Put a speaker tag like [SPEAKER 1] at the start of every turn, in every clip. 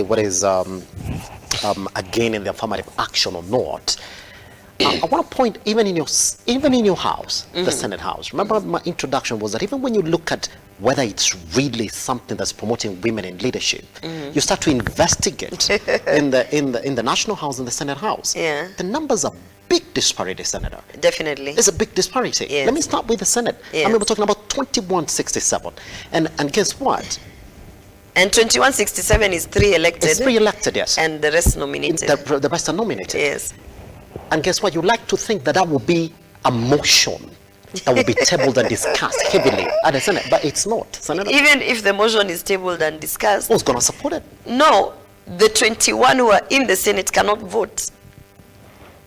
[SPEAKER 1] what is again in the affirmative action or not. I want to point even in your house, the Senate House. Remember my introduction was that even when you look at whether it's really something that's promoting women in leadership, you start to investigate in the National House and the Senate House.
[SPEAKER 2] Yeah.
[SPEAKER 1] The numbers are big disparity, Senator.
[SPEAKER 2] Definitely.
[SPEAKER 1] There's a big disparity.
[SPEAKER 2] Yes.
[SPEAKER 1] Let me start with the Senate.
[SPEAKER 2] Yes.
[SPEAKER 1] I mean, we're talking about 2167. And guess what?
[SPEAKER 2] And 2167 is 3 elected.
[SPEAKER 1] It's 3 elected, yes.
[SPEAKER 2] And the rest nominated.
[SPEAKER 1] The rest are nominated.
[SPEAKER 2] Yes.
[SPEAKER 1] And guess what? You like to think that will be a motion that will be tabled and discussed heavily at the Senate, but it's not. Senator,
[SPEAKER 2] Even if the motion is tabled and discussed,
[SPEAKER 1] who's going to support it?
[SPEAKER 2] no, the 21 who are in the Senate cannot vote.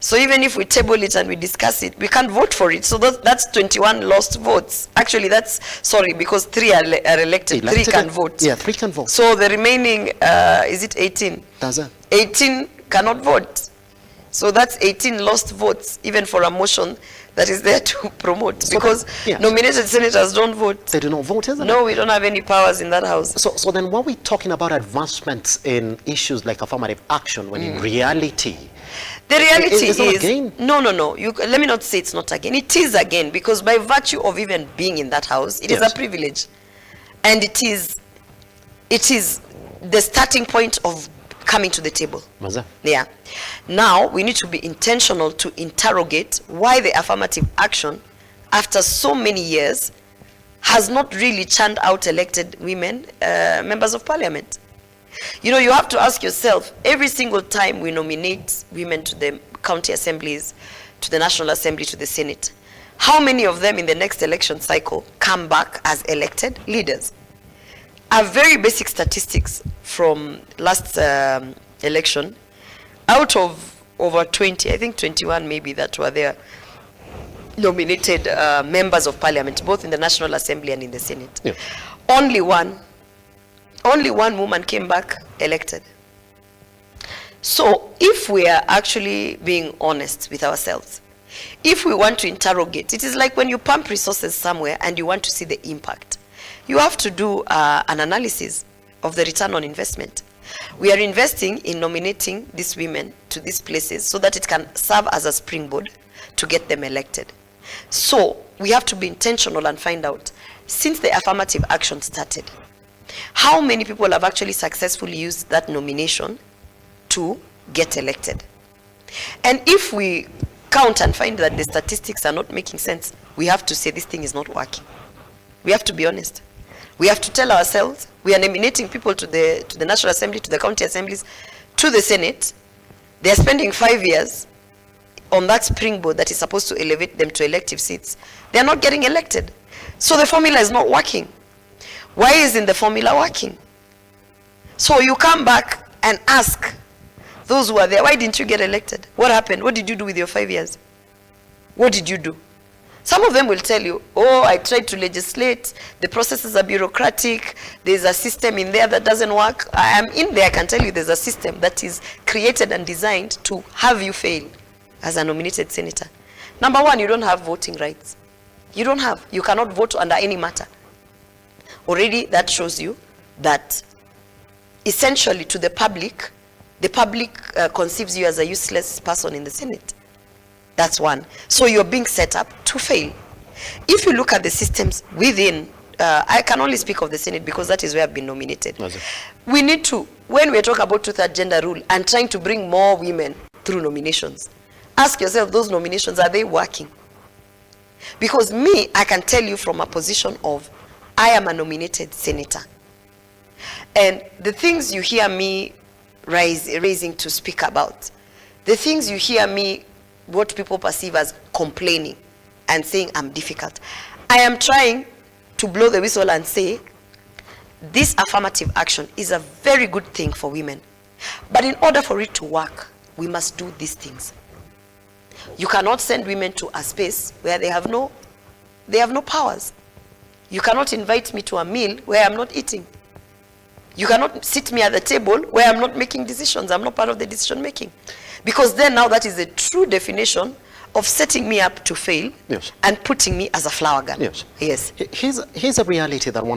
[SPEAKER 2] So even if we table it and we discuss it, we can't vote for it. So that's 21 lost votes. Actually, that's, sorry, because 3 are elected, 3 can vote.
[SPEAKER 1] Yeah, 3 can vote.
[SPEAKER 2] So the remaining, is it 18?
[SPEAKER 1] Does it?
[SPEAKER 2] 18 cannot vote. So that's 18 lost votes, even for a motion that is there to promote. So because nominated senators don't vote.
[SPEAKER 1] They do not vote, isn't it?
[SPEAKER 2] No, we don't have any powers in that house.
[SPEAKER 1] So then when we're talking about advancements in issues like affirmative action, when in reality,
[SPEAKER 2] the reality
[SPEAKER 1] is
[SPEAKER 2] no. Let me not say it's not again. It is again, because by virtue of even being in that house, it is a privilege, and it is the starting point of coming to the table.
[SPEAKER 1] Maza.
[SPEAKER 2] Yeah. Now we need to be intentional to interrogate why the affirmative action, after so many years, has not really churned out elected women members of parliament. You know, you have to ask yourself, every single time we nominate women to the county assemblies, to the National Assembly, to the Senate, how many of them in the next election cycle come back as elected leaders? A very basic statistics from last election, out of over 20, I think 21 maybe that were there, nominated members of parliament, both in the National Assembly and in the Senate.
[SPEAKER 1] Yeah.
[SPEAKER 2] Only one woman came back elected. So if we are actually being honest with ourselves, if we want to interrogate, it is like when you pump resources somewhere and you want to see the impact. You have to do an analysis of the return on investment. We are investing in nominating these women to these places so that it can serve as a springboard to get them elected. So we have to be intentional and find out, since the affirmative action started, how many people have actually successfully used that nomination to get elected. And if we count and find that the statistics are not making sense, we have to say this thing is not working. We have to be honest. We have to tell ourselves we are nominating people to the National Assembly, to the county assemblies, to the Senate. They are spending 5 years on that springboard that is supposed to elevate them to elective seats. They are not getting elected. So the formula is not working. Why isn't the formula working? So you come back and ask those who are there, why didn't you get elected? What happened? What did you do with your 5 years? What did you do? Some of them will tell you, oh, I tried to legislate, the processes are bureaucratic, there's a system in there that doesn't work. I am in there, I can tell you there's a system that is created and designed to have you fail as a nominated senator. Number one, you don't have voting rights. You cannot vote under any matter. Already that shows you that essentially to the public conceives you as a useless person in the Senate. That's one. So you're being set up to fail. If you look at the systems within, I can only speak of the Senate because that is where I've been nominated. We need to, when we talk about two-third gender rule and trying to bring more women through nominations, ask yourself, those nominations, are they working? Because me, I can tell you from a position of, I am a nominated senator. And the things you hear me raising to speak about, the things you hear me, what people perceive as complaining and saying I'm difficult, I am trying to blow the whistle and say, this affirmative action is a very good thing for women. But in order for it to work, we must do these things. You cannot send women to a space where they have no powers. You cannot invite me to a meal where I'm not eating. You cannot sit me at the table where I'm not making decisions. I'm not part of the decision making. Because then now that is a true definition of setting me up to fail, and putting me as a flower girl.
[SPEAKER 1] Yes.
[SPEAKER 2] Yes.
[SPEAKER 1] Here's a reality that one